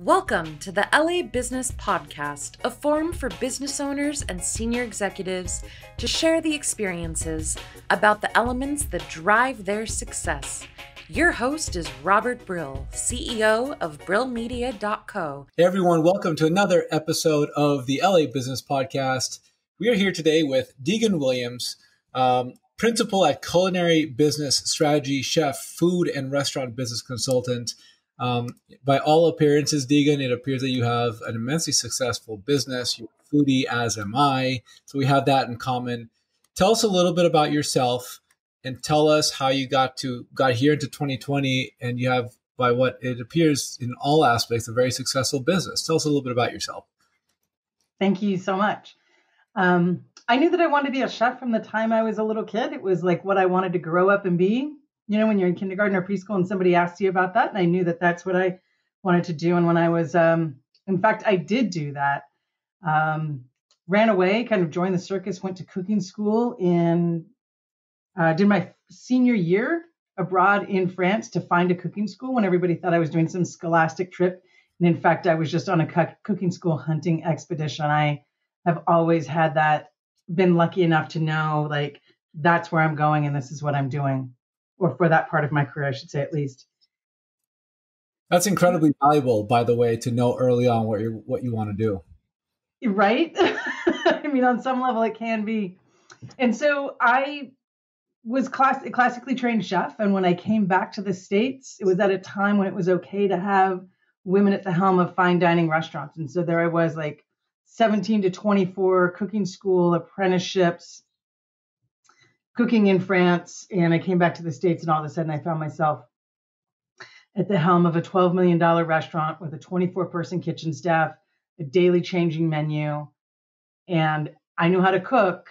Welcome to the LA Business Podcast, a forum for business owners and senior executives to share the experiences about the elements that drive their success. Your host is Robert Brill, CEO of BrillMedia.co. Hey everyone, welcome to another episode of the LA Business Podcast. We are here today with Deagon Williams, principal at Culinary Business Strategy, chef, food and restaurant business consultant. By all appearances, Deagon, it appears that you have an immensely successful business. You're a foodie, as am I. So we have that in common. Tell us a little bit about yourself and tell us how you got here into 2020 and you have, by what it appears in all aspects, a very successful business. Tell us a little bit about yourself. Thank you so much. I knew that I wanted to be a chef from the time I was a little kid. It was like what I wanted to grow up and be. You know, when you're in kindergarten or preschool and somebody asks you about that, and I knew that that's what I wanted to do. And when I was, in fact, I did do that. Ran away, kind of joined the circus, went to cooking school did my senior year abroad in France to find a cooking school when everybody thought I was doing some scholastic trip. And in fact, I was just on a cooking school hunting expedition. I have always had been lucky enough to know, like, that's where I'm going and this is what I'm doing. Or for that part of my career, I should say, at least. That's incredibly valuable, by the way, to know early on what you want to do. Right? I mean, on some level, it can be. And so I was a classically trained chef. And when I came back to the States, it was at a time when it was okay to have women at the helm of fine dining restaurants. And so there I was, like 17 to 24 cooking school apprenticeships, cooking in France, and I came back to the States, and all of a sudden I found myself at the helm of a $12 million restaurant with a 24-person kitchen staff, a daily changing menu, and I knew how to cook,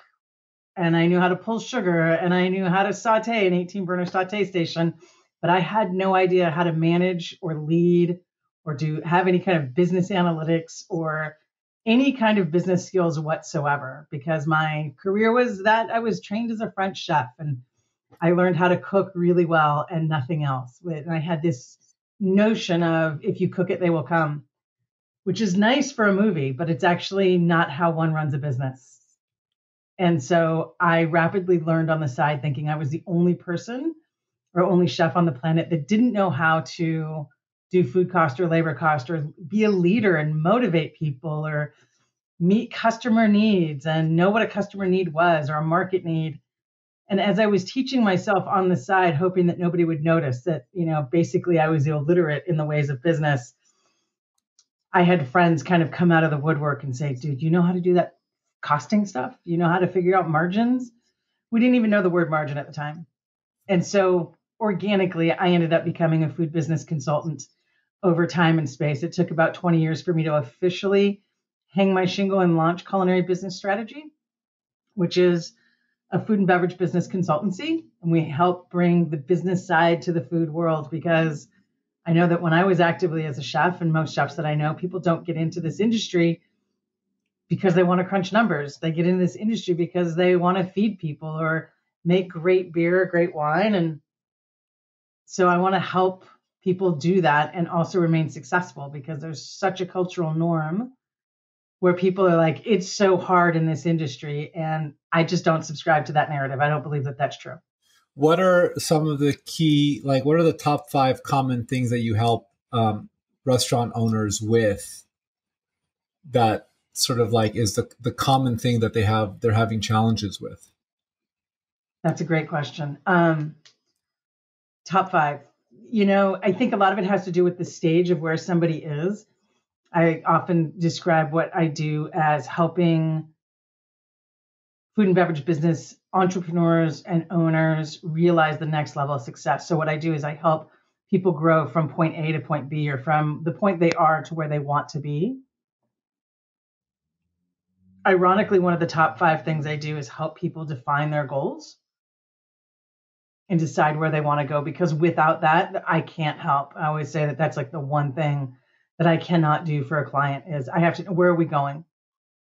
and I knew how to pull sugar, and I knew how to saute an 18-burner saute station, but I had no idea how to manage or lead or have any kind of business analytics or any kind of business skills whatsoever, because my career was that I was trained as a French chef and I learned how to cook really well and nothing else. And I had this notion of, if you cook it, they will come, which is nice for a movie, but it's actually not how one runs a business. And so I rapidly learned on the side, thinking I was the only person or only chef on the planet that didn't know how to do food cost or labor cost or be a leader and motivate people or meet customer needs and know what a customer need was or a market need. And as I was teaching myself on the side, hoping that nobody would notice that, basically I was illiterate in the ways of business, I had friends kind of come out of the woodwork and say, dude, you know how to do that costing stuff? You know how to figure out margins? We didn't even know the word margin at the time. And so organically, I ended up becoming a food business consultant over time and space. It took about 20 years for me to officially hang my shingle and launch Culinary Business Strategy, which is a food and beverage business consultancy. And we help bring the business side to the food world, because I know that when I was actively as a chef, and most chefs that I know, people don't get into this industry because they want to crunch numbers. They get into this industry because they want to feed people or make great beer, great wine. And so I want to help people do that and also remain successful, because there's such a cultural norm where people are like, it's so hard in this industry. And I just don't subscribe to that narrative. I don't believe that that's true. What are some of the what are the top 5 common things that you help restaurant owners with that sort of is the common thing that they're having challenges with? That's a great question. Top 5. I think a lot of it has to do with the stage of where somebody is. I often describe what I do as helping food and beverage business entrepreneurs and owners realize the next level of success. So what I do is I help people grow from point A to point B, or from the point they are to where they want to be. Ironically, one of the top 5 things I do is help people define their goals and decide where they want to go, because without that, I can't help. I always say that that's like the one thing that I cannot do for a client is I have to know, where are we going?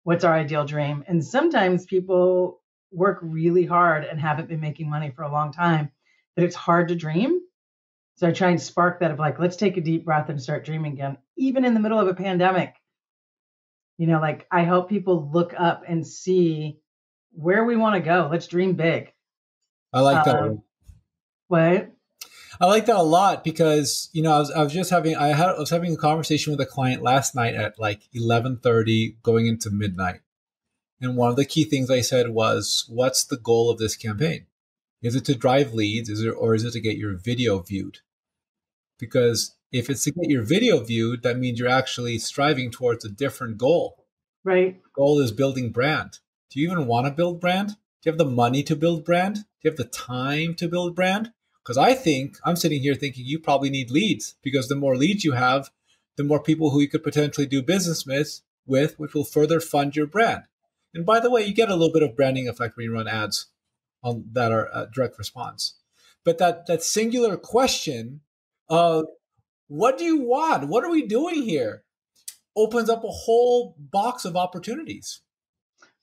What's our ideal dream? And sometimes people work really hard and haven't been making money for a long time, that it's hard to dream. So I try and spark that of like, let's take a deep breath and start dreaming again, even in the middle of a pandemic. Like I help people look up and see where we want to go. Let's dream big. I like that. What? I like that a lot because, I was having a conversation with a client last night at like 11:30 going into midnight. And one of the key things I said was, what's the goal of this campaign? Is it to drive leads? Or is it to get your video viewed? Because if it's to get your video viewed, that means you're actually striving towards a different goal. Right. The goal is building brand. Do you even want to build brand? Do you have the money to build brand? Do you have the time to build brand? Because I'm sitting here thinking you probably need leads, because the more leads you have, the more people who you could potentially do business with, which will further fund your brand. And by the way, you get a little bit of branding effect when you run ads that are a direct response. But that singular question of what do you want? What are we doing here? Opens up a whole box of opportunities.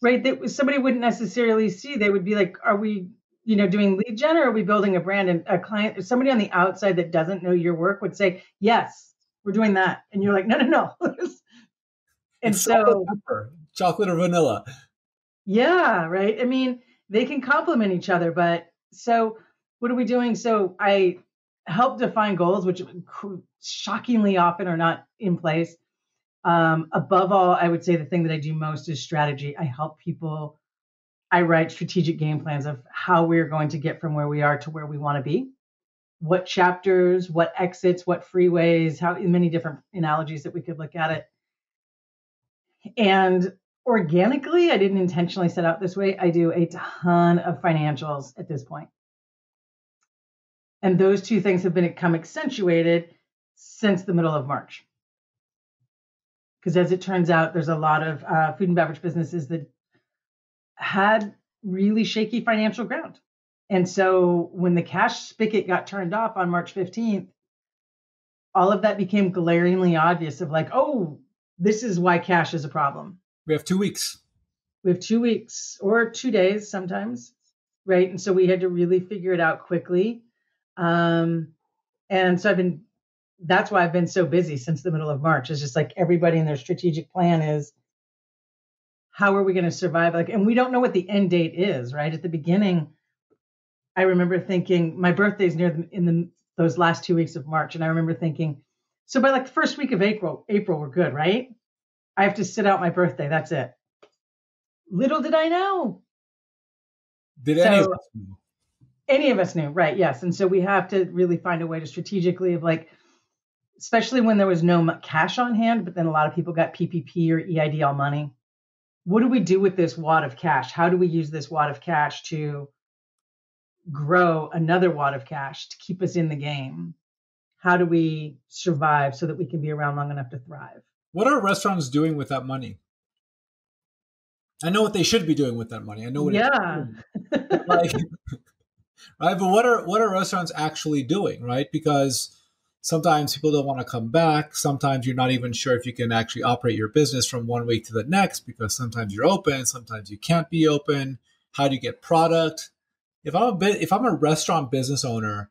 Right. That somebody wouldn't necessarily see. They would be like, are we, doing lead gen, or are we building a brand? And a client, somebody on the outside that doesn't know your work would say, yes, we're doing that. And you're like, no. And it's so pepper, chocolate or vanilla. Yeah. Right. I mean, they can complement each other, but so what are we doing? So I help define goals, which shockingly often are not in place. Above all, I would say the thing that I do most is strategy. I write strategic game plans of how we're going to get from where we are to where we want to be. What chapters, what exits, what freeways, how many different analogies that we could look at it. And organically, I didn't intentionally set out this way. I do a ton of financials at this point. And those two things have become accentuated since the middle of March. Because as it turns out, there's a lot of food and beverage businesses that had really shaky financial ground. And so when the cash spigot got turned off on March 15th, all of that became glaringly obvious of like, oh, this is why cash is a problem. We have 2 weeks. We have 2 weeks or 2 days sometimes, right? And so we had to really figure it out quickly. And so that's why I've been so busy since the middle of March. It's just like everybody in their strategic plan is, how are we going to survive? And we don't know what the end date is, right? At the beginning, I remember thinking my birthday's those last 2 weeks of March. And I remember thinking, so by like the first week of April, we're good, right? I have to sit out my birthday. That's it. Little did I know. Did any of us know? Any of us knew, right? Yes. And so we have to really find a way to strategically of like, especially when there was no cash on hand, but then a lot of people got PPP or EIDL money. What do we do with this wad of cash? How do we use this wad of cash to grow another wad of cash to keep us in the game? How do we survive so that we can be around long enough to thrive? What are restaurants doing with that money? I know what they should be doing with that money. I know what it's like, right? But what are restaurants actually doing, right? Because sometimes people don't want to come back. Sometimes you're not even sure if you can actually operate your business from one week to the next, because sometimes you're open, sometimes you can't be open. How do you get product? If I'm a restaurant business owner,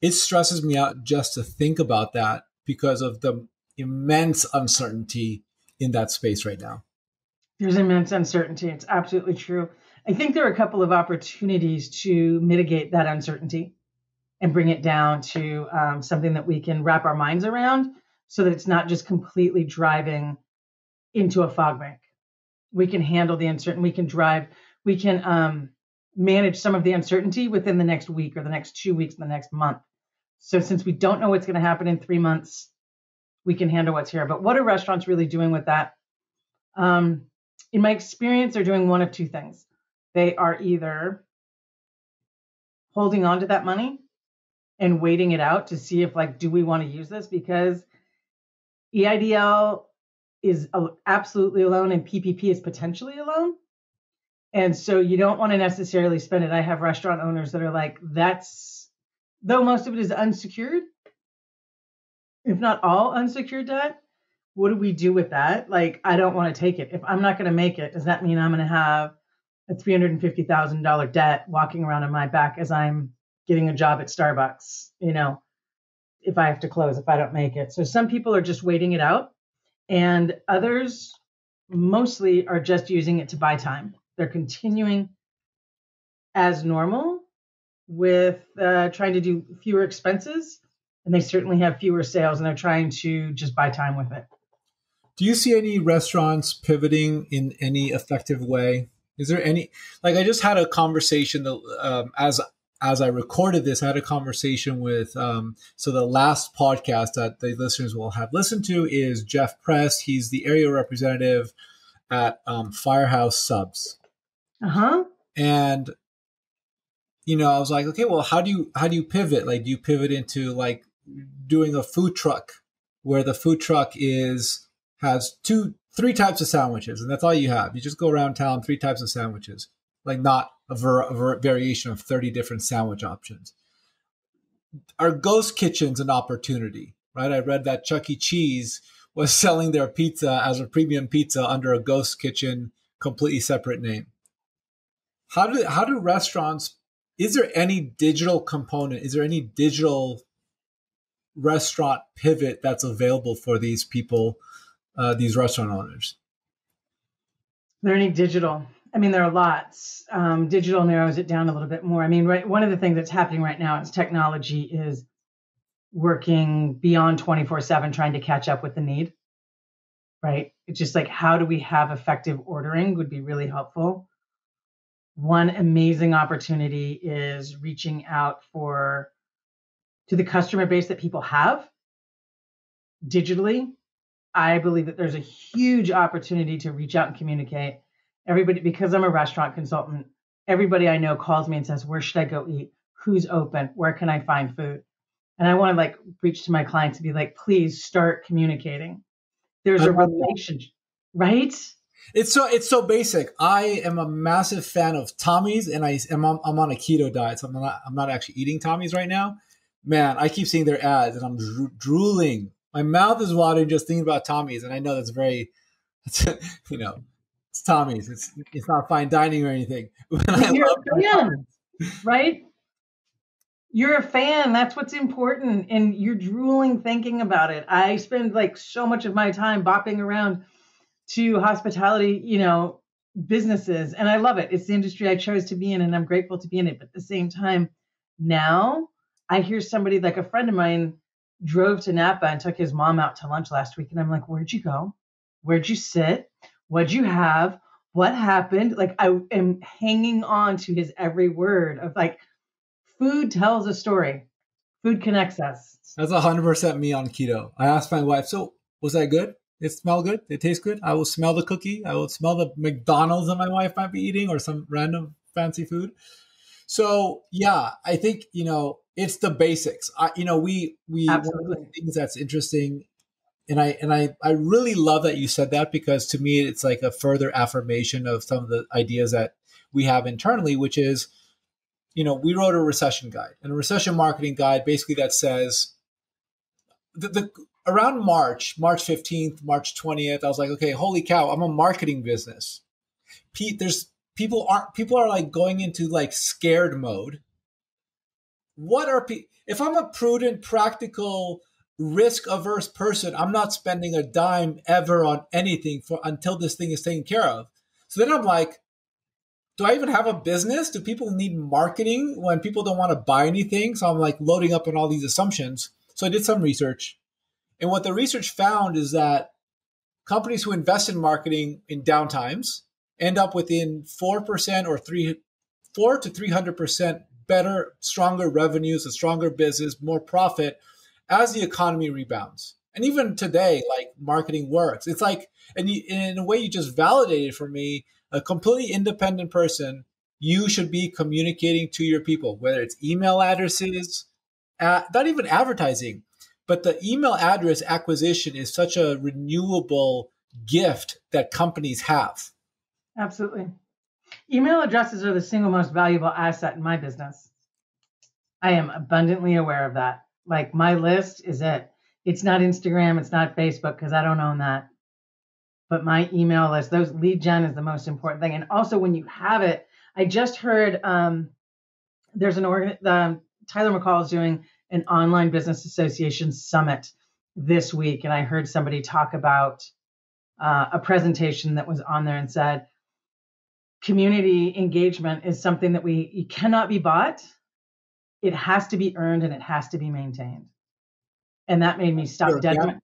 it stresses me out just to think about that because of the immense uncertainty in that space right now. There's immense uncertainty. It's absolutely true. I think there are a couple of opportunities to mitigate that uncertainty and bring it down to something that we can wrap our minds around so that it's not just completely driving into a fog bank. We can handle the uncertainty. We can manage some of the uncertainty within the next week or the next 2 weeks, the next month. So since we don't know what's going to happen in 3 months, we can handle what's here. But what are restaurants really doing with that? In my experience, they're doing one of two things. They are either holding on to that money and waiting it out to see if, do we want to use this? Because EIDL is absolutely a loan and PPP is potentially a loan. And so you don't want to necessarily spend it. I have restaurant owners that are like, though most of it is unsecured, if not all unsecured debt, what do we do with that? I don't want to take it. If I'm not going to make it, does that mean I'm going to have a $350,000 debt walking around on my back as I'm getting a job at Starbucks? if I have to close, if I don't make it. So some people are just waiting it out, and others mostly are just using it to buy time. They're continuing as normal with trying to do fewer expenses, and they certainly have fewer sales, and they're trying to just buy time with it. Do you see any restaurants pivoting in any effective way? Is there any, like, I just had a conversation as I recorded this, I had a conversation with, so the last podcast that the listeners will have listened to is Jeff Press. He's the area representative at Firehouse Subs. And, I was like, okay, well, how do you pivot? Like, do you pivot into like doing a food truck where the food truck has three types of sandwiches, and that's all you have. You just go around town, 3 types of sandwiches, like not a variation of 30 different sandwich options. Are ghost kitchens an opportunity, right? I read that Chuck E. Cheese was selling their pizza as a premium pizza under a ghost kitchen, completely separate name. How do restaurants, is there any digital component? Is there any digital restaurant pivot that's available for these people, these restaurant owners? Are there any digital? I mean, there are lots. Digital narrows it down a little bit more. I mean, one of the things that's happening right now is technology is working beyond 24/7, trying to catch up with the need, right? It's just like, how do we have effective ordering would be really helpful. One amazing opportunity is reaching out to the customer base that people have digitally. I believe that there's a huge opportunity to reach out and communicate. Everybody, because I'm a restaurant consultant, everybody I know calls me and says, where should I go eat? Who's open? Where can I find food? And I want to like reach to my clients to be like, please start communicating. There's a relationship, right? It's so basic. I am a massive fan of Tommy's, and I'm on a keto diet, so I'm not actually eating Tommy's right now. Man, I keep seeing their ads, and I'm drooling. My mouth is watering just thinking about Tommy's, and I know that's it's Tommy's. It's not fine dining or anything. You're a fan, right? You're a fan. That's what's important, and you're drooling thinking about it. I spend like so much of my time bopping around to hospitality, businesses, and I love it. It's the industry I chose to be in, and I'm grateful to be in it. But at the same time, now I hear somebody, like a friend of mine drove to Napa and took his mom out to lunch last week, and I'm like, where'd you go? Where'd you sit? What'd you have? What happened? Like, I am hanging on to his every word of like, food tells a story. Food connects us. That's 100% me on keto. I asked my wife, so was that good? It smelled good? It tastes good? I will smell the cookie. I will smell the McDonald's that my wife might be eating or some random fancy food. So yeah, I think, it's the basics. We one of the things that's interesting, and I really love that you said that, because to me, it's like a further affirmation of some of the ideas that we have internally, which is, we wrote a recession guide, and a recession marketing guide basically that says around March 15th, March 20th, I was like, okay, holy cow, I'm a marketing business. People are like going into like scared mode. If I'm a prudent, practical, risk-averse person, I'm not spending a dime ever on anything until this thing is taken care of. So then I'm like, do I even have a business? Do people need marketing when people don't want to buy anything? So I'm like loading up on all these assumptions. So I did some research. And what the research found is that companies who invest in marketing in downtimes end up within 4% or 4 to 300% better, stronger revenues, a stronger business, more profit as the economy rebounds. And even today, like, marketing works. It's like, and in a way, you just validated for me, a completely independent person, you should be communicating to your people, whether it's email addresses, not even advertising, but the email address acquisition is such a renewable gift that companies have. Absolutely. Email addresses are the single most valuable asset in my business. I am abundantly aware of that. Like, my list is it. It's not Instagram. It's not Facebook, because I don't own that. But my email list, those lead gen is the most important thing. And also when you have it, I just heard there's Tyler McCall is doing an online business association summit this week, and I heard somebody talk about a presentation that was on there and said, community engagement is something that you cannot be bought. It has to be earned and it has to be maintained. And that made me stop dead.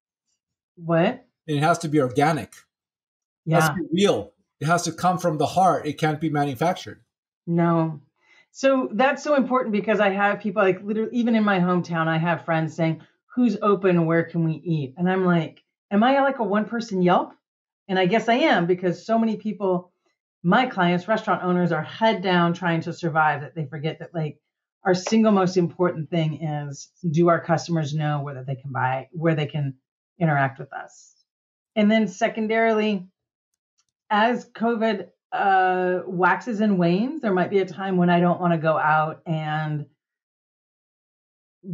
What? And it has to be organic. Yeah. It has to be real. It has to come from the heart. It can't be manufactured. No. So that's so important because I have people like literally, even in my hometown, I have friends saying, who's open? Where can we eat? And I'm like, am I like a one-person Yelp? And I guess I am, because so many people, my clients, restaurant owners, are head down trying to survive, that they forget that like our single most important thing is, do our customers know whether they can buy, where they can interact with us? And then secondarily, as COVID waxes and wanes, there might be a time when I don't want to go out and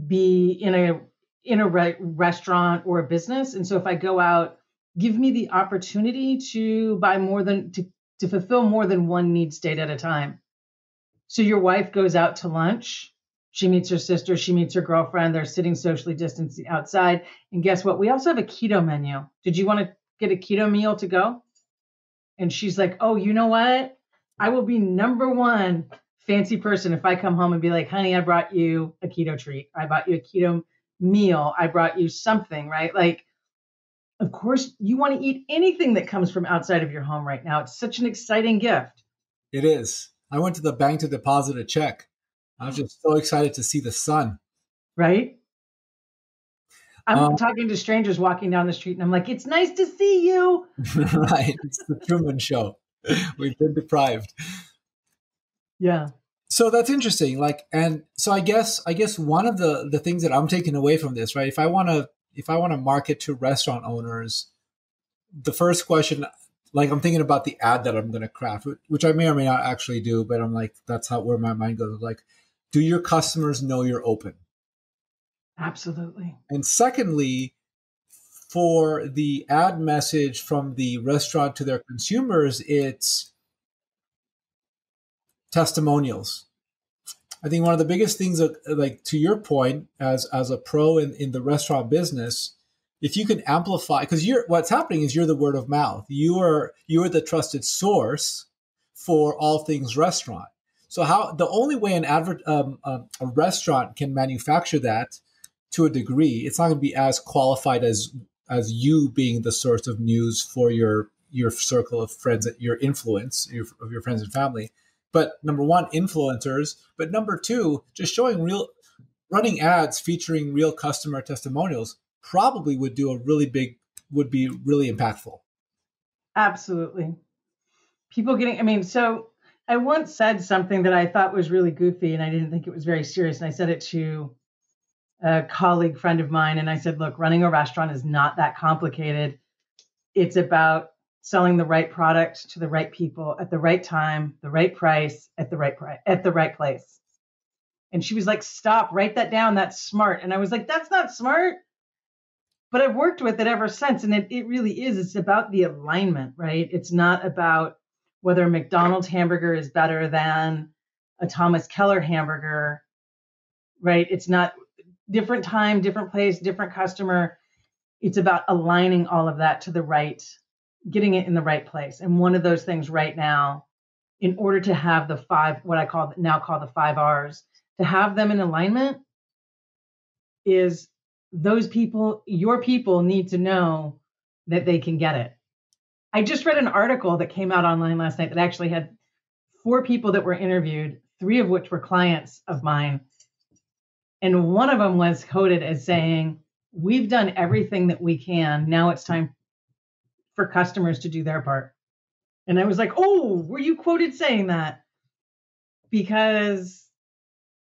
be in a restaurant or a business. And so if I go out, give me the opportunity to buy more than to fulfill more than one need state at a time. So your wife goes out to lunch, she meets her sister, she meets her girlfriend, they're sitting socially distanced outside. And guess what? We also have a keto menu. Did you want to get a keto meal to go? And she's like, oh, you know what? I will be number one fancy person if I come home and be like, honey, I brought you a keto treat. I bought you a keto meal. I brought you something, right? Like, of course, you want to eat anything that comes from outside of your home right now. It's such an exciting gift. It is. I went to the bank to deposit a check. I was just so excited to see the sun. Right? I'm talking to strangers walking down the street and I'm like, it's nice to see you. Right. It's the Truman Show. We've been deprived. Yeah. So that's interesting. And so I guess one of the things that I'm taking away from this, right? If I want to market to restaurant owners, the first question, like I'm thinking about the ad that I'm going to craft, which I may or may not actually do, but I'm like, that's where my mind goes. Like, do your customers know you're open? Absolutely. And secondly, for the ad message from the restaurant to their consumers, it's testimonials. I think one of the biggest things, like to your point, as a pro in the restaurant business, if you can amplify, because what's happening is you're the word of mouth. You are the trusted source for all things restaurant. So the only way a restaurant can manufacture that to a degree, it's not going to be as qualified as you being the source of news for your circle of friends, your influence of your friends and family. But number one, influencers. But number two, just running ads featuring real customer testimonials probably would be really impactful. Absolutely. So I once said something that I thought was really goofy and I didn't think it was very serious. And I said it to a colleague friend of mine. And I said, look, running a restaurant is not that complicated. It's about selling the right product to the right people at the right time, the right price, at the right place. And she was like, stop, write that down. That's smart. And I was like, that's not smart. But I've worked with it ever since. And it really is. It's about the alignment, right? It's not about whether a McDonald's hamburger is better than a Thomas Keller hamburger, right? It's not different time, different place, different customer. It's about aligning all of that to the right, getting it in the right place. And one of those things right now, in order to have what I now call the 5 R's, to have them in alignment is those people, your people need to know that they can get it. I just read an article that came out online last night that actually had 4 people that were interviewed, 3 of which were clients of mine. And one of them was quoted as saying, we've done everything that we can. Now it's time for customers to do their part. And I was like, oh, were you quoted saying that? Because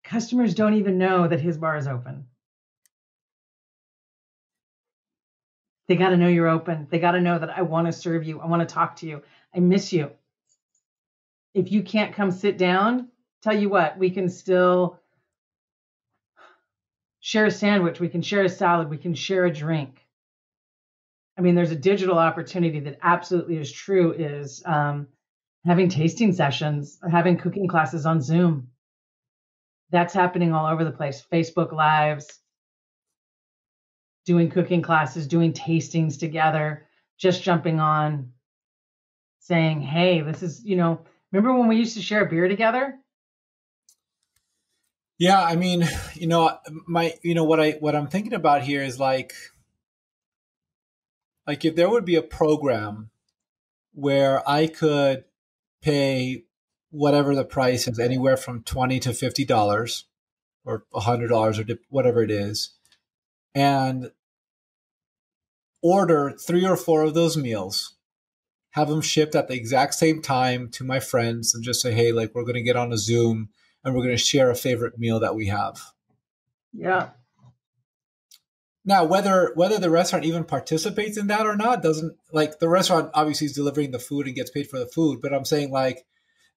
customers don't even know that his bar is open. They got to know you're open. They got to know that I want to serve you. I want to talk to you. I miss you. If you can't come sit down, tell you what, we can still share a sandwich. We can share a salad. We can share a drink. I mean, there's a digital opportunity that absolutely is true, is having tasting sessions, having cooking classes on Zoom. That's happening all over the place. Facebook Lives, doing cooking classes, doing tastings together, just jumping on, saying, hey, this is, remember when we used to share a beer together? Yeah, I mean, what I'm thinking about here is like if there would be a program where I could pay whatever the price is, anywhere from $20 to $50 or $100 or whatever it is, and order 3 or 4 of those meals, have them shipped at the exact same time to my friends, and just say, hey, like, we're going to get on a Zoom and we're going to share a favorite meal that we have. Yeah. Now, whether the restaurant even participates in that or not doesn't, like, the restaurant obviously is delivering the food and gets paid for the food, but I'm saying, like,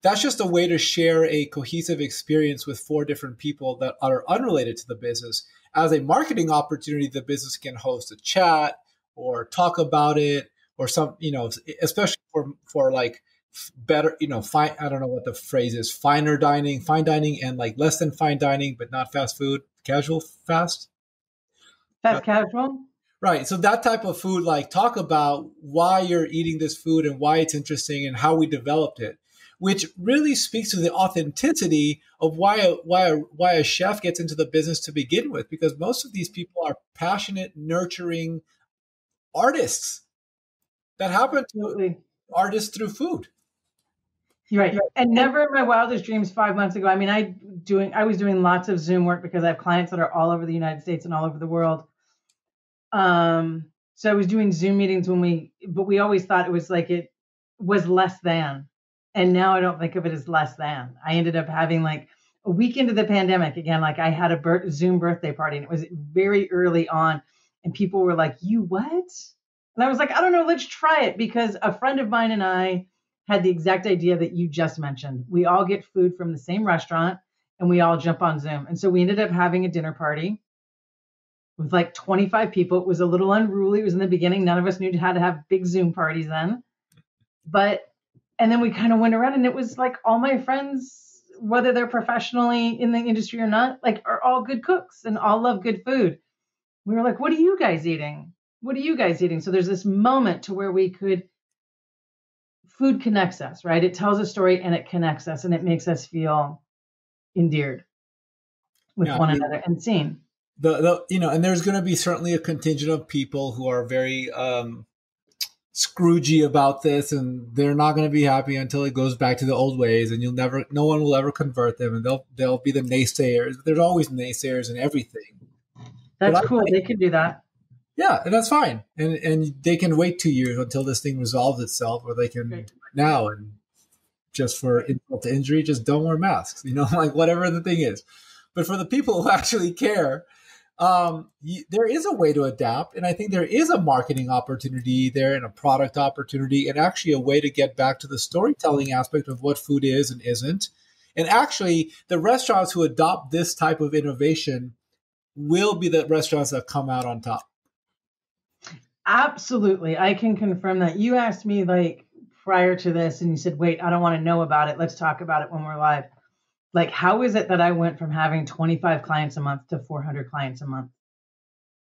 that's just a way to share a cohesive experience with 4 different people that are unrelated to the business. As a marketing opportunity, the business can host a chat or talk about it, or some, especially for like better, fine, I don't know what the phrase is, fine dining, and like less than fine dining, but not fast food, casual fast Casual. Right. So that type of food, like, talk about why you're eating this food and why it's interesting and how we developed it, which really speaks to the authenticity of why a chef gets into the business to begin with, because most of these people are passionate, nurturing artists that happen to artists through food. You're right. And never in my wildest dreams 5 months ago. I mean, I was doing lots of Zoom work because I have clients that are all over the United States and all over the world. So I was doing Zoom meetings but we always thought it was less than. And now I don't think of it as less than. I ended up having, like, a week into the pandemic again, like, I had a Zoom birthday party, and it was very early on. And people were like, you what? And I was like, I don't know, let's try it, because a friend of mine and I had the exact idea that you just mentioned. We all get food from the same restaurant and we all jump on Zoom. And so we ended up having a dinner party with like 25 people. It was a little unruly. It was in the beginning. None of us knew how to have big Zoom parties then. And then we kind of went around, and it was like all my friends, whether they're professionally in the industry or not, like, are all good cooks and all love good food. We were like, what are you guys eating? What are you guys eating? So there's this moment to where food connects us, right? It tells a story and it connects us, and it makes us feel endeared with one another and seen. And there's going to be certainly a contingent of people who are very Scroogey about this, and they're not going to be happy until it goes back to the old ways, and no one will ever convert them, and they'll be the naysayers. There's always naysayers in everything. That's cool. They could do that. Yeah, and that's fine. And they can wait 2 years until this thing resolves itself, or they can do it now, and just for insult to injury, just don't wear masks, like, whatever the thing is. But for the people who actually care, there is a way to adapt. And I think there is a marketing opportunity there, and a product opportunity, and actually a way to get back to the storytelling aspect of what food is and isn't. And actually, the restaurants who adopt this type of innovation will be the restaurants that come out on top. Absolutely. I can confirm that. You asked me, like, prior to this, and you said, wait, I don't want to know about it. Let's talk about it when we're live. Like, how is it that I went from having 25 clients a month to 400 clients a month?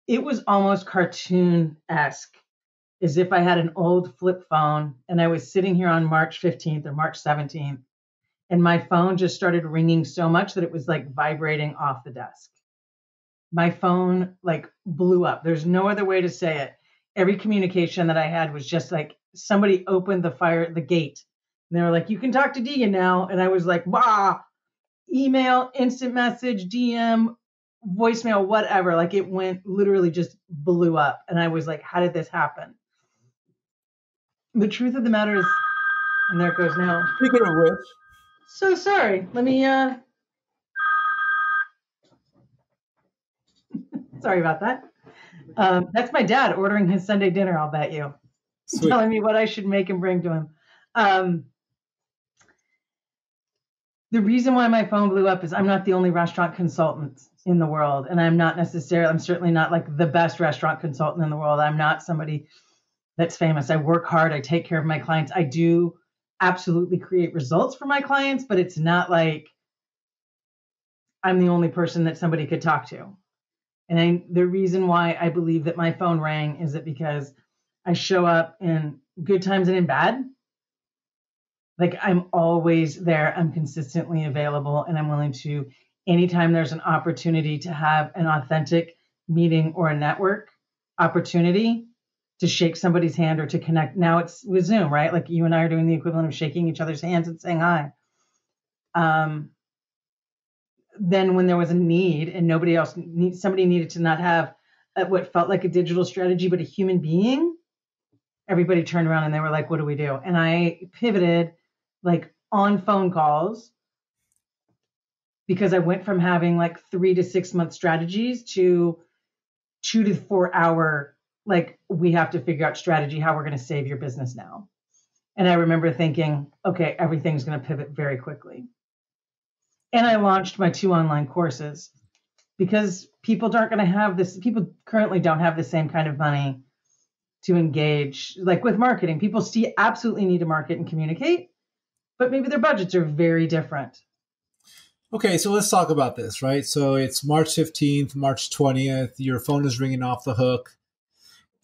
It was almost cartoon-esque, as if I had an old flip phone and I was sitting here on March 15th or March 17th, and my phone just started ringing so much that it was like vibrating off the desk. My phone, like, blew up. There's no other way to say it. Every communication that I had was just like somebody opened the gate, and they were like, you can talk to Deagon now. And I was like, wow, email, instant message, DM, voicemail, whatever. Like, it literally just blew up. And I was like, how did this happen? The truth of the matter is, and there it goes now. Speaking of which. So sorry. Let me, sorry about that. That's my dad ordering his Sunday dinner, I'll bet you. Sweet. Telling me what I should make and bring to him. The reason why my phone blew up is I'm not the only restaurant consultant in the world. And I'm certainly not like the best restaurant consultant in the world. I'm not somebody that's famous. I work hard. I take care of my clients. I do absolutely create results for my clients, but it's not like I'm the only person that somebody could talk to. And the reason why I believe that my phone rang is that because I show up in good times and in bad. Like I'm always there. I'm consistently available, and I'm willing to, anytime there's an opportunity to have an authentic meeting or a network opportunity to shake somebody's hand or to connect. Now it's with Zoom, right? Like you and I are doing the equivalent of shaking each other's hands and saying hi. Then when there was a need and somebody needed to not have what felt like a digital strategy, but a human being, everybody turned around and they were like, what do we do? And I pivoted like on phone calls because I went from having like 3 to 6 month strategies to 2 to 4 hour, like we have to figure out strategy, how we're going to save your business now. And I remember thinking, okay, everything's going to pivot very quickly. And I launched my 2 online courses because people currently don't have the same kind of money to engage like with marketing. People still absolutely need to market and communicate, but maybe their budgets are very different. Okay, so let's talk about this, right? So it's March 15th, March 20th, your phone is ringing off the hook,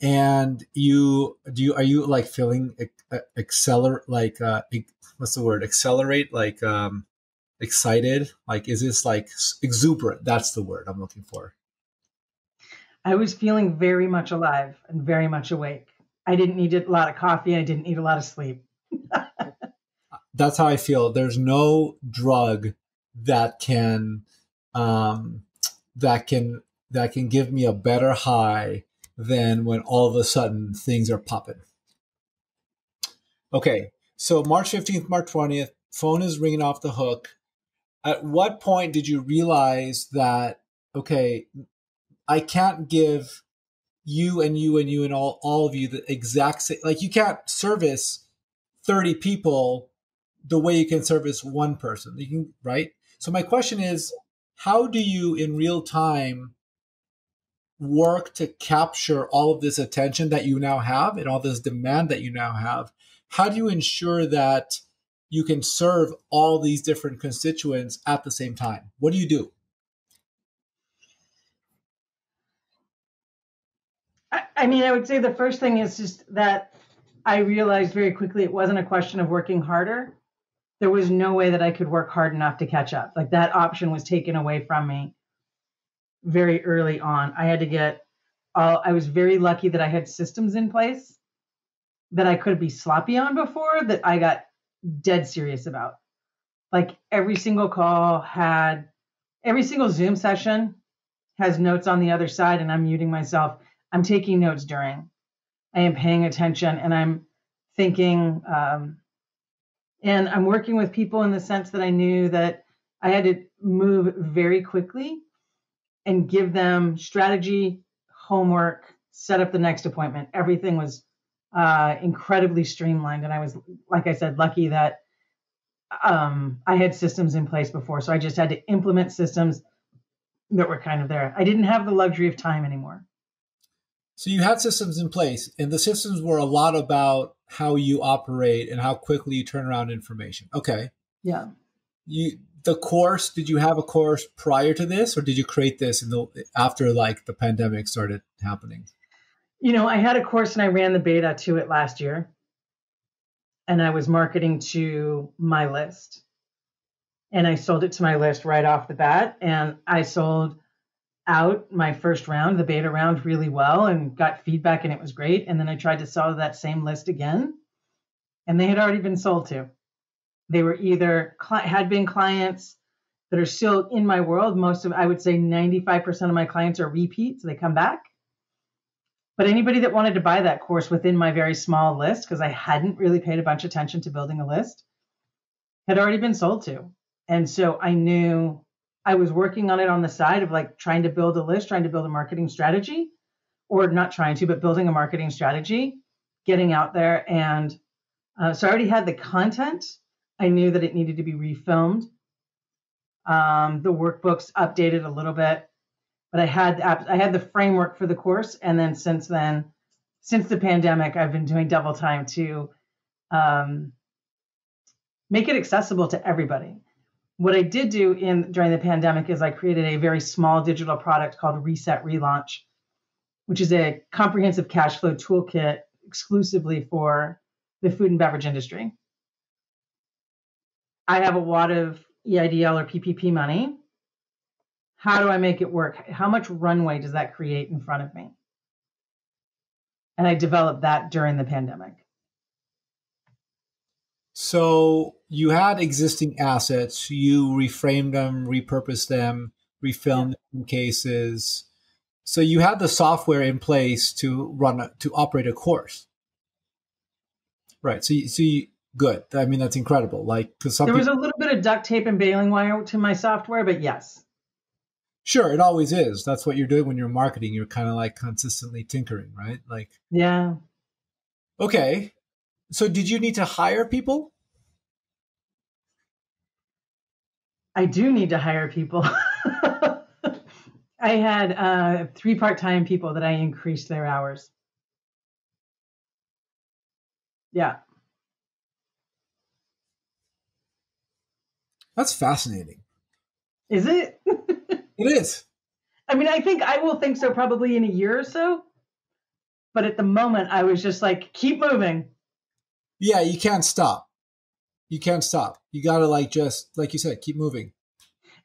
and are you like feeling accelerate, like what's the word? Accelerate, like excited? Like is this like exuberant? That's the word I'm looking for. I was feeling very much alive and very much awake. I didn't need a lot of coffee. I didn't need a lot of sleep. That's how I feel. There's no drug that can give me a better high than when all of a sudden things are popping. Okay, so March 15th, March 20th, phone is ringing off the hook. At what point did you realize that, okay, I can't give you and all of you the exact same, like you can't service 30 people the way you can service one person. You can, right? So my question is, how do you in real time work to capture all of this attention that you now have and all this demand that you now have? How do you ensure that you can serve all these different constituents at the same time? What do you do? I mean, I would say the first thing is just that I realized very quickly it wasn't a question of working harder. There was no way that I could work hard enough to catch up. Like that option was taken away from me very early on. I was very lucky that I had systems in place that I could be sloppy on before that I got dead serious about. Like every single Zoom session has notes on the other side and I'm muting myself. I'm taking notes during. I am paying attention and I'm thinking, and I'm working with people in the sense that I knew that I had to move very quickly and give them strategy, homework, set up the next appointment. Everything was incredibly streamlined. And I was, like I said, lucky that I had systems in place before. So I just had to implement systems that were kind of there. I didn't have the luxury of time anymore. So you had systems in place, and the systems were a lot about how you operate and how quickly you turn around information. Okay. Yeah. Did you have a course prior to this, or did you create this after like the pandemic started happening? You know, I had a course and I ran the beta to it last year, and I was marketing to my list, and I sold it to my list right off the bat, and I sold out my first round, the beta round, really well and got feedback and it was great. And then I tried to sell to that same list again and they had already been sold to. They were either had been clients that are still in my world. I would say 95% of my clients are repeat, so they come back. But anybody that wanted to buy that course within my very small list, because I hadn't really paid a bunch of attention to building a list, had already been sold to. And so I knew I was working on it on the side of like trying to build a list, trying to build a marketing strategy, or not trying to, but building a marketing strategy, getting out there. And so I already had the content. I knew that it needed to be refilmed. The workbooks updated a little bit, but I had the framework for the course. And then since the pandemic, I've been doing double time to make it accessible to everybody. What I did do during the pandemic is I created a very small digital product called Reset Relaunch, which is a comprehensive cash flow toolkit exclusively for the food and beverage industry. I have a lot of EIDL or PPP money. How do I make it work? How much runway does that create in front of me? And I developed that during the pandemic. So you had existing assets, you reframed them, repurposed them, refilmed them in cases. So you had the software in place to operate a course. Right. So you good. I mean, that's incredible. Like, because there was a little bit of duct tape and baling wire to my software, but yes. Sure, it always is. That's what you're doing when you're marketing. You're kind of like consistently tinkering, right? Like, yeah. Okay. So did you need to hire people? I do need to hire people. I had 3 part-time people that I increased their hours. Yeah. That's fascinating. Is it? It is. I mean, I will think so probably in a year or so. But at the moment, I was just like, keep moving. Yeah, you can't stop. You can't stop. You got to just, like you said, keep moving.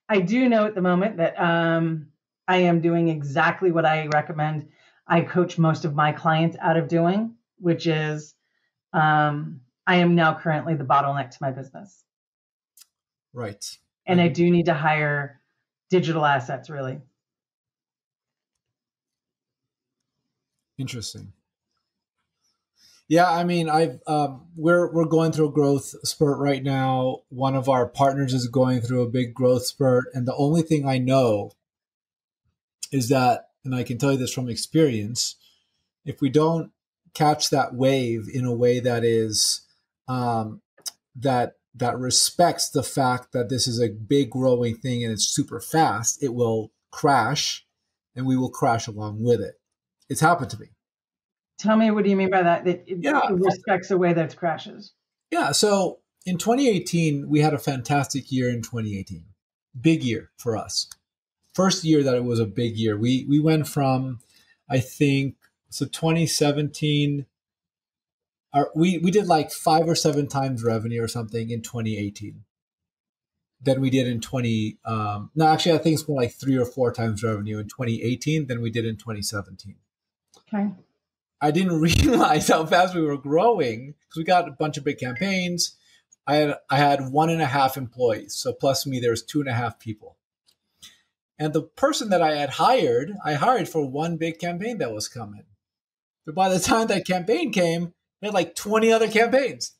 I do know at the moment that I am doing exactly what I recommend I coach most of my clients out of doing, which is I am now currently the bottleneck to my business. Right. And I do need to hire digital assets, really. Interesting. Yeah, I mean, we're going through a growth spurt right now. One of our partners is going through a big growth spurt, and the only thing I know is that, and I can tell you this from experience, if we don't catch that wave in a way that is that respects the fact that this is a big growing thing and it's super fast, it will crash, and we will crash along with it. It's happened to me. Tell me, what do you mean by that? That it respects the way that it crashes. Yeah. So in 2018, we had a fantastic year in 2018. Big year for us. First year that it was a big year. We went from, I think, so 2017, we did like 5 or 7 times revenue or something in 2018 than we did in no, actually, I think it's more like 3 or 4 times revenue in 2018 than we did in 2017. Okay. I didn't realize how fast we were growing because we got a bunch of big campaigns. I had 1.5 employees. So plus me, there's 2.5 people. And the person that I hired for one big campaign that was coming. But by the time that campaign came, we had like 20 other campaigns.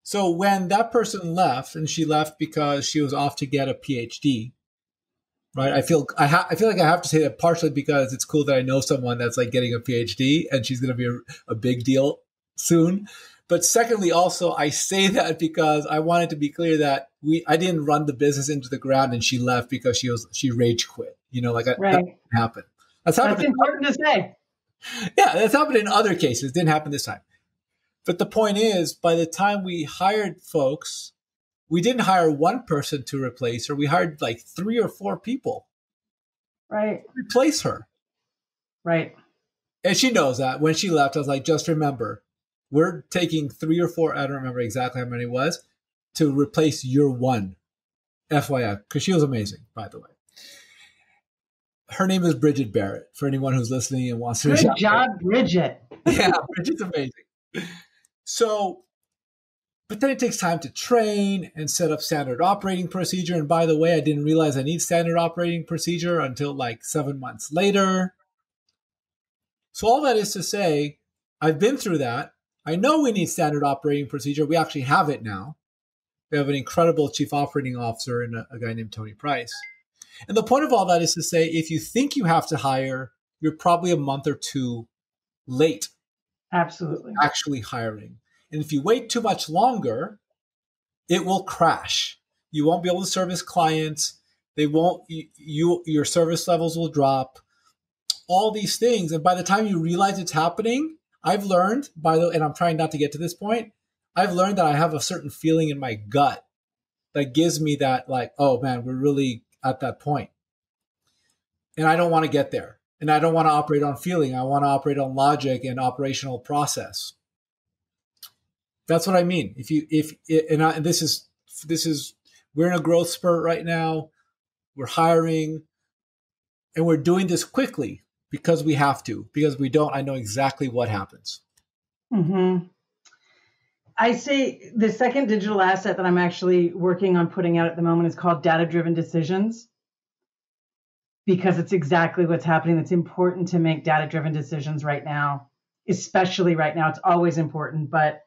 So when that person left, and she left because she was off to get a PhD, right? I feel like I have to say that partially because it's cool that I know someone that's like getting a PhD and she's going to be a big deal soon. But secondly, also I say that because I wanted to be clear that I didn't run the business into the ground and she left because she rage quit. Right. That didn't happen. That's important to say. Yeah, that's happened in other cases. It didn't happen this time. But the point is, by the time we hired folks, we didn't hire one person to replace her. We hired like 3 or 4 people. Right. To replace her. Right. And she knows that. When she left, I was like, just remember, we're taking 3 or 4, I don't remember exactly how many it was, to replace your one. FYI, because she was amazing, by the way. Her name is Bridget Barrett, for anyone who's listening and wants to reach out. Good job, Bridget. Yeah, Bridget's amazing. So, but then it takes time to train and set up standard operating procedure. And by the way, I didn't realize I need standard operating procedure until like 7 months later. So all that is to say, I've been through that. I know we need standard operating procedure. We actually have it now. We have an incredible chief operating officer and a guy named Tony Price. And the point of all that is to say, if you think you have to hire, you're probably a month or 2 late. Absolutely. Actually hiring. And if you wait too much longer, it will crash. You won't be able to service clients. They won't, your service levels will drop. All these things. And by the time you realize it's happening, I've learned, and I'm trying not to get to this point, I've learned that I have a certain feeling in my gut that gives me that like, oh man, we're really at that point. And I don't want to get there. And I don't want to operate on feeling. I want to operate on logic and operational process. That's what I mean. We're in a growth spurt right now. We're hiring and we're doing this quickly because we have to, because we don't, I know exactly what happens. Mm-hmm. I say the second digital asset that I'm actually working on putting out at the moment is called Data-Driven Decisions, because it's exactly what's happening. It's important to make data-driven decisions right now, especially right now. It's always important, but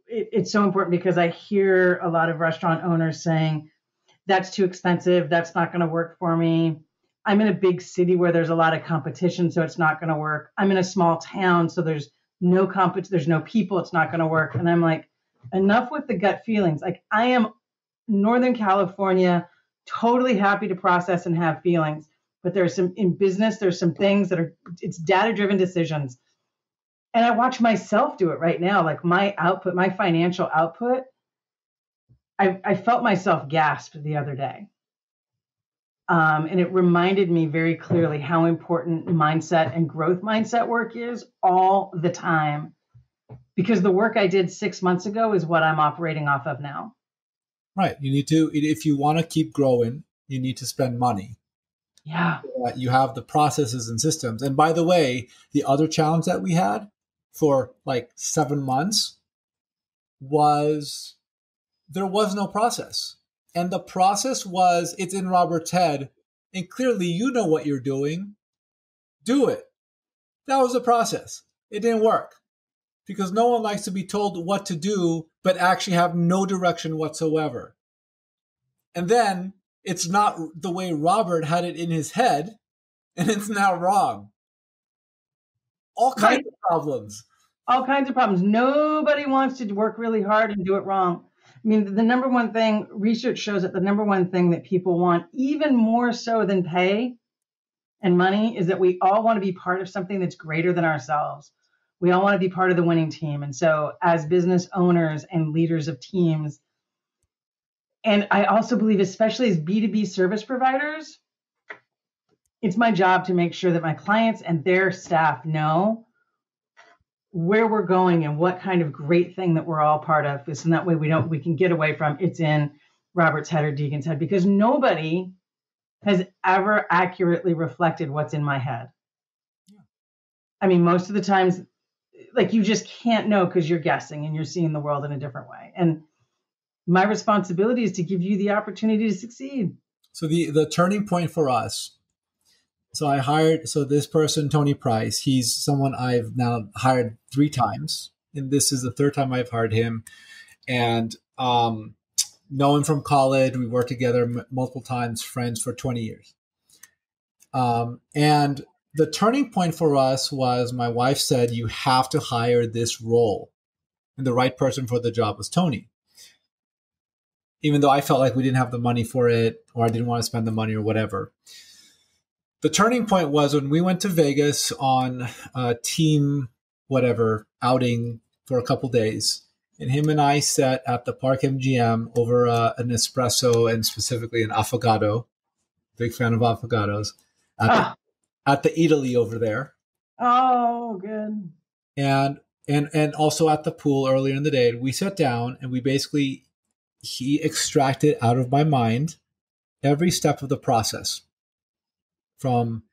it's so important because I hear a lot of restaurant owners saying, that's too expensive. That's not going to work for me. I'm in a big city where there's a lot of competition, so it's not going to work. I'm in a small town, so there's no competition, there's no people, it's not going to work. And I'm like, enough with the gut feelings. Like, I am Northern California, totally happy to process and have feelings, but there's some in business, there's some things that it's data-driven decisions. And I watch myself do it right now. Like my output, my financial output, I felt myself gasp the other day. And it reminded me very clearly how important mindset and growth mindset work is all the time. Because the work I did 6 months ago is what I'm operating off of now. Right. You need to, if you want to keep growing, you need to spend money. Yeah. You have the processes and systems. And by the way, the other challenge that we had for like 7 months was there was no process. And the process was, it's in Robert's head, and clearly you know what you're doing. Do it. That was the process. It didn't work because no one likes to be told what to do, but actually have no direction whatsoever. And then it's not the way Robert had it in his head, and it's now wrong. All kinds of problems. All kinds of problems. Nobody wants to work really hard and do it wrong. I mean, the number one thing, research shows that the number one thing that people want, even more so than pay and money, is that we all want to be part of something that's greater than ourselves. We all want to be part of the winning team. And so as business owners and leaders of teams, and I also believe, especially as B2B service providers, it's my job to make sure that my clients and their staff know where we're going and what kind of great thing that we're all part of. So that way we can get away from it's in Robert's head or Deagon's head, because nobody has ever accurately reflected what's in my head. Yeah. I mean, most of the times, like, you just can't know because you're guessing and you're seeing the world in a different way. And my responsibility is to give you the opportunity to succeed. So the turning point for us, so this person, Tony Price, he's someone I've now hired 3 times. And this is the 3rd time I've hired him. And know him from college. We worked together multiple times, friends for 20 years. And the turning point for us was my wife said, you have to hire this role. And the right person for the job was Tony. Even though I felt like we didn't have the money for it, or I didn't want to spend the money or whatever. The turning point was when we went to Vegas on a team, outing for a couple days. And him and I sat at the Park MGM over an espresso and specifically an affogato. Big fan of affogatos. At the Italy over there. Oh, good. And also at the pool earlier in the day. We sat down and he extracted out of my mind every step of the process. From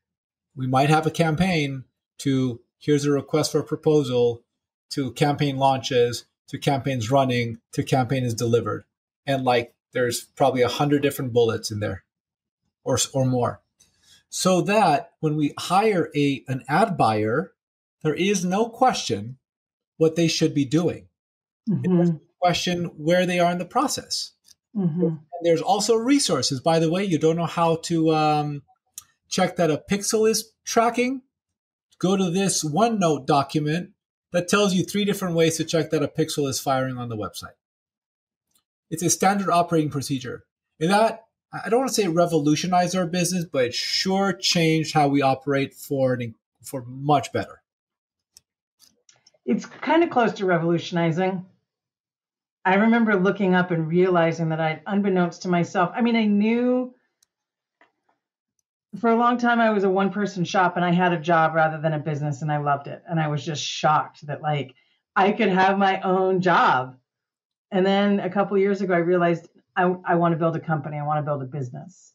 we might have a campaign to here's a request for a proposal to campaign launches to campaigns running to campaign is delivered. And like there's probably 100 different bullets in there or more. So that when we hire an ad buyer, there is no question what they should be doing. Mm-hmm. It's a question where they are in the process. Mm-hmm. And there's also resources. By the way, you don't know how to check that a pixel is tracking, go to this OneNote document that tells you 3 different ways to check that a pixel is firing on the website. It's a standard operating procedure. And that, I don't want to say revolutionized our business, but it sure changed how we operate for much better. It's kind of close to revolutionizing. I remember looking up and realizing that unbeknownst to myself, I mean, I knew for a long time I was a one-person shop and I had a job rather than a business, and I loved it. And I was just shocked that like I could have my own job. And then a couple of years ago, I realized I want to build a company. I want to build a business.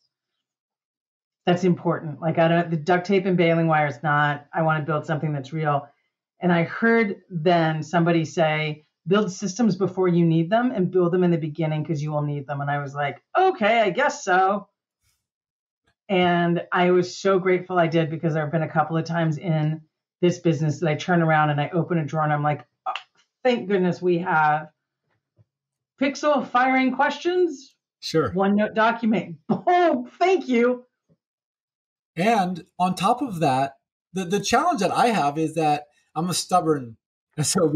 That's important. Like the duct tape and baling wire is not. I want to build something that's real. And I heard then somebody say, build systems before you need them and build them in the beginning because you will need them. And I was like, okay, I guess so. And I was so grateful I did, because there have been a couple of times in this business that I turn around and I open a drawer and I'm like, oh, thank goodness we have Pixel firing questions. Sure. OneNote document. Oh, thank you. And on top of that, the challenge that I have is that I'm a stubborn SOB,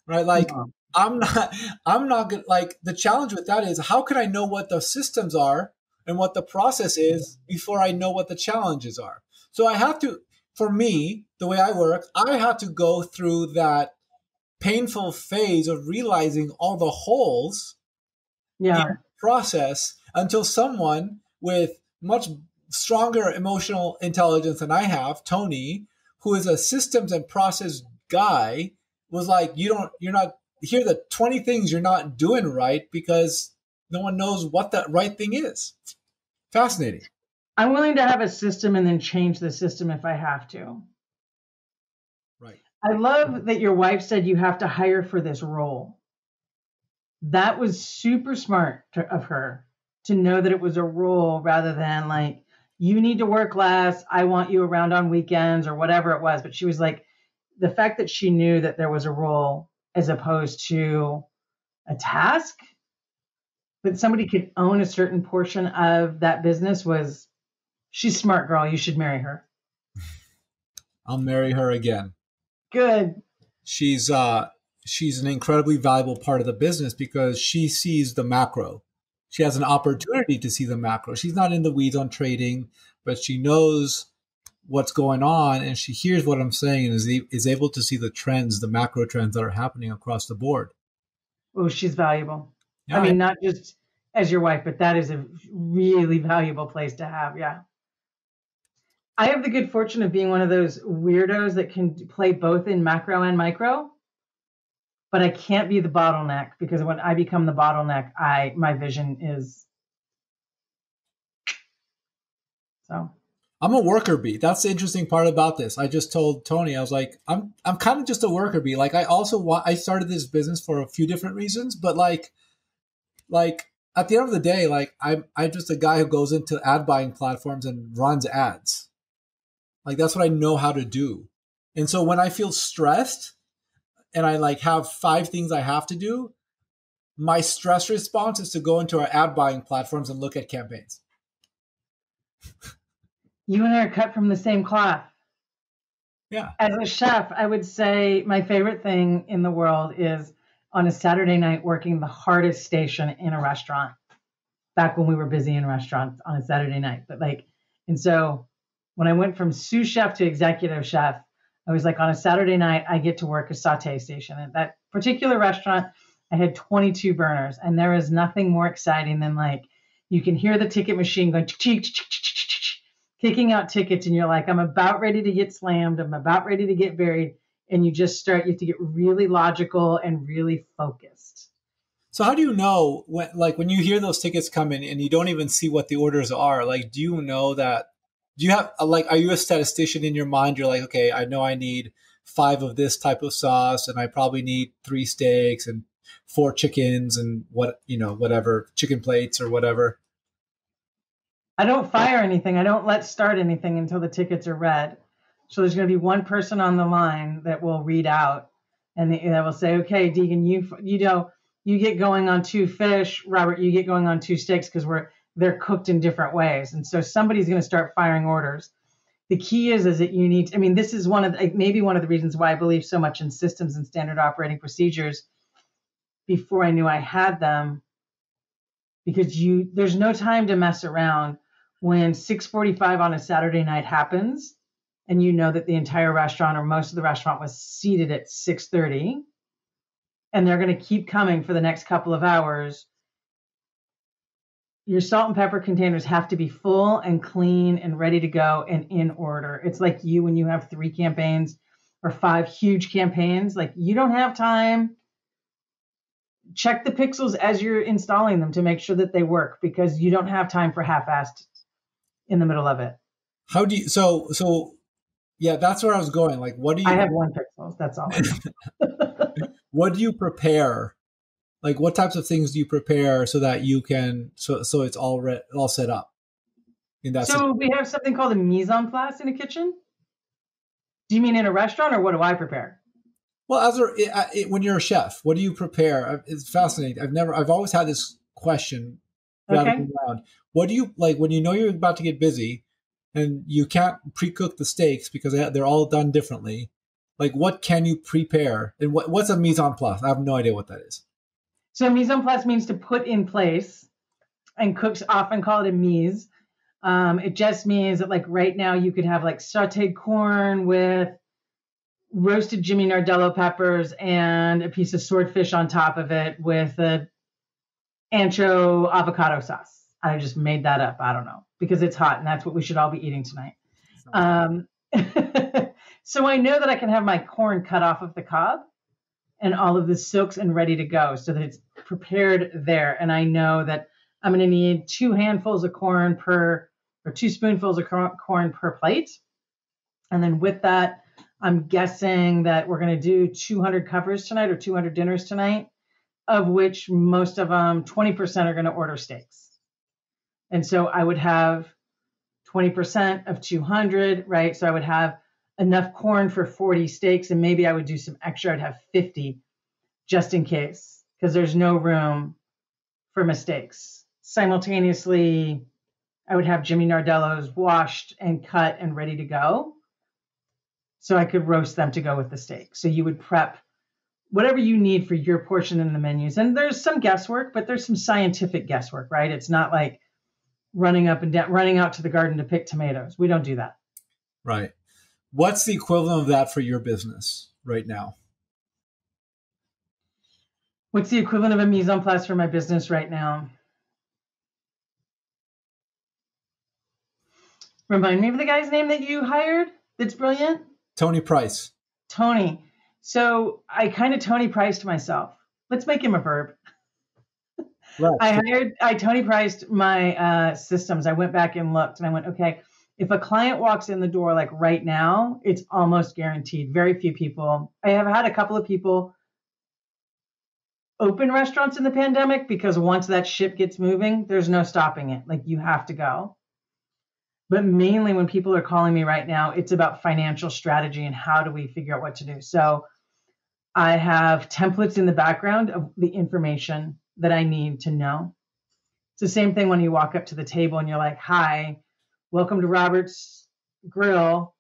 right? Like I'm not good. Like the challenge with that is, how can I know what the systems are and what the process is before I know what the challenges are? So I have to, for me, the way I work, I have to go through that painful phase of realizing all the holes in the process until someone with much stronger emotional intelligence than I have, Tony, who is a systems and process guy, was like, you're not, here are the 20 things you're not doing right because no one knows what that right thing is. Fascinating. I'm willing to have a system and then change the system if I have to. Right. I love that your wife said you have to hire for this role. That was super smart of her to know that it was a role rather than like, you need to work less, I want you around on weekends or whatever it was. But she was like, the fact that she knew that there was a role as opposed to a task, that somebody could own a certain portion of that business, was, she's smart, girl. You should marry her. I'll marry her again. Good. She's an incredibly valuable part of the business because she sees the macro. She has an opportunity to see the macro. She's not in the weeds on trading, but she knows what's going on, and she hears what I'm saying and is able to see the trends, the macro trends that are happening across the board. Oh, she's valuable. Yeah, I mean, not just as your wife, but that is a really valuable place to have. Yeah. I have the good fortune of being one of those weirdos that can play both in macro and micro, but I can't be the bottleneck, because when I become the bottleneck, my vision is so. I'm a worker bee. That's the interesting part about this. I just told Tony, I was like, I'm kind of just a worker bee. Like I started this business for a few different reasons, but like at the end of the day, like I'm just a guy who goes into ad buying platforms and runs ads. Like that's what I know how to do. And so when I feel stressed and I like have 5 things I have to do, my stress response is to go into our ad buying platforms and look at campaigns. You and I are cut from the same cloth. Yeah. As a chef, I would say my favorite thing in the world is on a Saturday night working the hardest station in a restaurant. Back when we were busy in restaurants on a Saturday night. And so when I went from sous chef to executive chef, I was like, on a Saturday night, I get to work a saute station. At that particular restaurant, I had 22 burners, and there is nothing more exciting than like, you can hear the ticket machine going, kicking out tickets, and you're like, I'm about ready to get slammed. I'm about ready to get buried. And you have to get really logical and really focused. So how do you know when you hear those tickets come in and you don't even see what the orders are? Like, do you know that? Do you have are you a statistician in your mind? You're like, okay, I know I need 5 of this type of sauce, and I probably need 3 steaks and 4 chickens and whatever, chicken plates or whatever. I don't fire anything. I don't let start anything until the tickets are read. So there's going to be one person on the line that will read out, and that will say, okay, Deagon, you get going on 2 fish. Robert, you get going on 2 steaks, because they're cooked in different ways. And so somebody's going to start firing orders. The key is that you need, this is maybe one of the reasons why I believe so much in systems and standard operating procedures before I knew I had them, because there's no time to mess around. When 6:45 on a Saturday night happens, and you know that the entire restaurant or most of the restaurant was seated at 6:30, and they're going to keep coming for the next couple of hours, your salt and pepper containers have to be full and clean and ready to go and in order. It's like you when you have 3 campaigns or 5 huge campaigns, like you don't have time. Check the pixels as you're installing them to make sure that they work, because you don't have time for half-assed in the middle of it. How do you, so yeah, that's where I was going. Like, what do you, I have 1 pixels. That's all. what do you prepare? Like, what types of things do you prepare so that you can, so it's all set up in that? So we have something called a mise en place in a kitchen. Do you mean in a restaurant, or what do I prepare? Well, when you're a chef, what do you prepare? It's fascinating. I've always had this question rattling around. What do you, like, when you know you're about to get busy and you can't pre-cook the steaks because they're all done differently? Like, what can you prepare? And what's a mise en place? I have no idea what that is. So mise en place means to put in place, and cooks often call it a mise. It just means that, like, right now you could have like sauteed corn with roasted Jimmy Nardello peppers and a piece of swordfish on top of it with a ancho avocado sauce. I just made that up. I don't know, because it's hot and that's what we should all be eating tonight. So I know that I can have my corn cut off of the cob and all of the silks and ready to go so that it's prepared there. And I know that I'm going to need 2 handfuls of corn or 2 spoonfuls of corn per plate. And then with that, I'm guessing that we're going to do 200 covers tonight or 200 dinners tonight, of which most of them, 20% are going to order steaks. And so I would have 20% of 200, right? So I would have enough corn for 40 steaks, and maybe I would do some extra. I'd have 50 just in case, because there's no room for mistakes. Simultaneously, I would have Jimmy Nardellos washed and cut and ready to go, so I could roast them to go with the steak. So you would prep whatever you need for your portion in the menus. And there's some guesswork, but there's some scientific guesswork, right? It's not like running up and down, running out to the garden to pick tomatoes. We don't do that. Right. What's the equivalent of that for your business right now? What's the equivalent of a mise en place for my business right now? Remind me of the guy's name that you hired that's brilliant. Tony Price. Tony. So I kind of Tony Priced myself. Let's make him a verb. Right. I Tony Priced my systems. I went back and looked and I went, okay, if a client walks in the door like right now, it's almost guaranteed. Very few people. I have had a couple of people open restaurants in the pandemic, because once that ship gets moving, there's no stopping it. Like, you have to go. But mainly when people are calling me right now, it's about financial strategy and how do we figure out what to do. So I have templates in the background of the information that I need to know. It's the same thing when you walk up to the table and you're like, hi, welcome to Robert's Grill.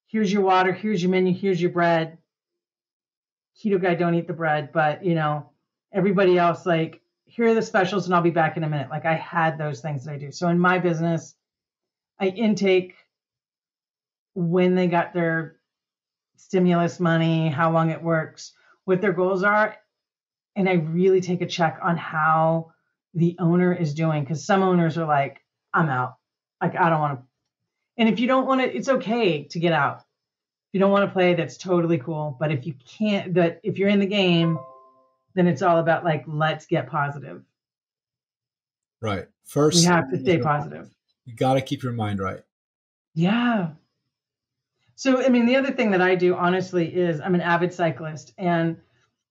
Here's your water. Here's your menu. Here's your bread. Keto guy, don't eat the bread. But, you know, everybody else, like, here are the specials and I'll be back in a minute. Like, I had those things that I do. So in my business, I intake when they got their stimulus money, how long it works, what their goals are. And I really take a check on how the owner is doing. Because some owners are like, I'm out. Like, I don't want to. And if you don't want to, it's okay to get out. If you don't want to play, that's totally cool. But if you can't, but if you're in the game, then it's all about like, let's get positive. Right. First, we have to stay positive. You got to keep your mind right. Yeah. So, I mean, the other thing that I do, honestly, is I'm an avid cyclist. And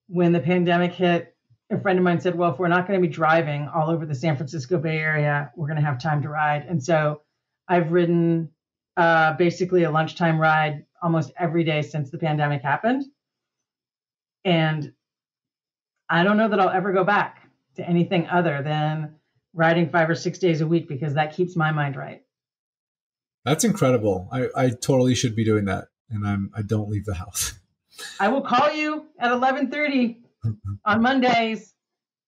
when the pandemic hit, a friend of mine said, well, if we're not going to be driving all over the San Francisco Bay Area, we're going to have time to ride. And so I've ridden basically a lunchtime ride almost every day since the pandemic happened. And I don't know that I'll ever go back to anything other than riding 5 or 6 days a week, because that keeps my mind right. That's incredible. I totally should be doing that. And I don't leave the house. I will call you at 11:30 on Mondays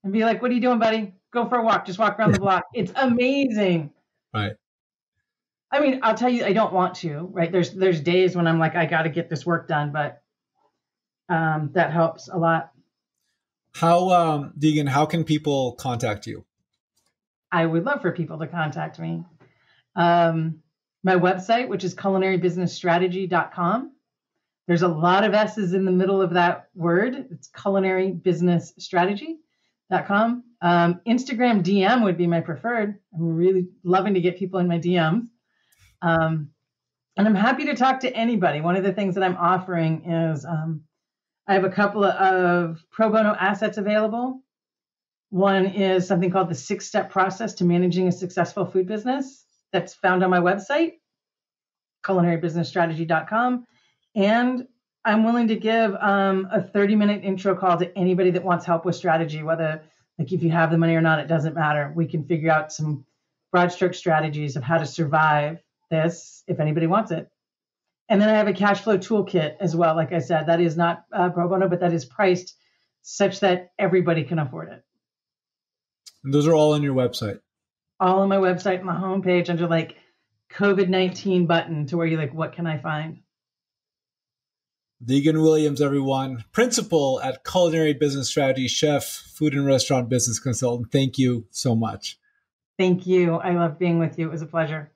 and be like, what are you doing, buddy? Go for a walk. Just walk around the block. It's amazing. Right. I mean, I'll tell you, I don't want to, right? There's days when I'm like, I got to get this work done, but that helps a lot. Deagon, how can people contact you? I would love for people to contact me. My website, which is culinarybusinessstrategy.com. There's a lot of S's in the middle of that word. It's culinarybusinessstrategy.com. Instagram DM would be my preferred. I'm really loving to get people in my DMs. And I'm happy to talk to anybody. One of the things that I'm offering is I have a couple of pro bono assets available. One is something called the 6-step process to managing a successful food business. That's found on my website, culinarybusinessstrategy.com. And I'm willing to give a 30-minute intro call to anybody that wants help with strategy, whether like if you have the money or not, it doesn't matter. We can figure out some broad stroke strategies of how to survive this if anybody wants it. And then I have a cash flow toolkit as well. Like I said, that is not pro bono, but that is priced such that everybody can afford it. And those are all on your website? All on my website, my homepage under like COVID-19 button to where you're like, what can I find? Deagon Williams, everyone, principal at Culinary Business Strategy, chef, food and restaurant business consultant. Thank you so much. Thank you. I love being with you. It was a pleasure.